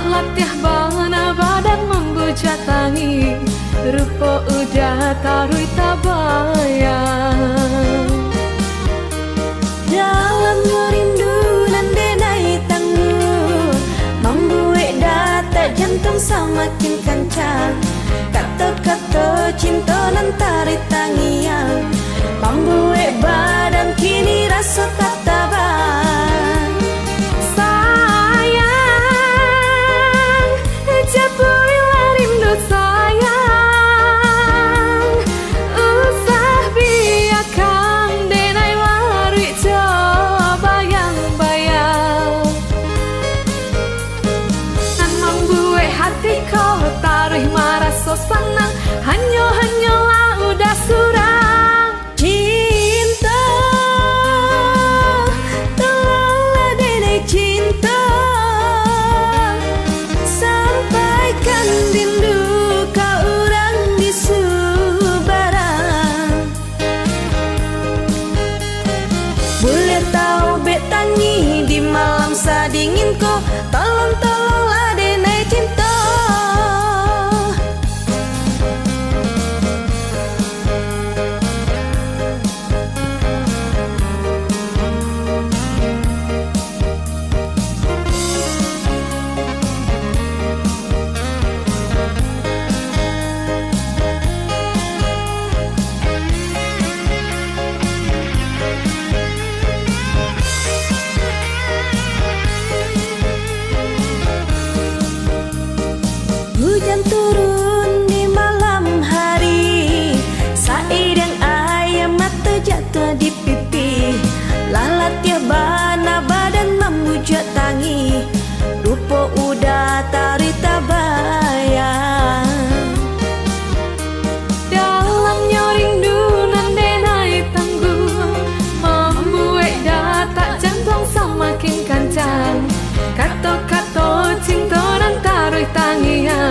latih bana badan membujat tangi, rupa udah tarui tabayang. Dalam rindu nan denai tangguh, membuat data jantung semakin kencang. Kata-kata cinta nan tarik tangian, membuat badan kini rasa tak tabang. Sayang, jabuilah rindu sayang, usah biarkan denai lari jauh bayang-bayang. Nan membuat hati kau taruh marah so senang, hanyo-hanyolah udah surang. Cinta, tolonglah denai cinta, sampaikan rindu kau orang di Subarang. Boleh tahu betangi di malam sadingin ko, tolong-tolonglah denai cinta. Hujan turun di malam hari, sairang ayam mata jatuh di pipi. Lalat ya bana badan membujak tangi, rupa udah tarik tabayang. Dalamnya rindu nan denai tangguh, membuat data jantung semakin kencang. Kata-kata cinta nan taruh tangian,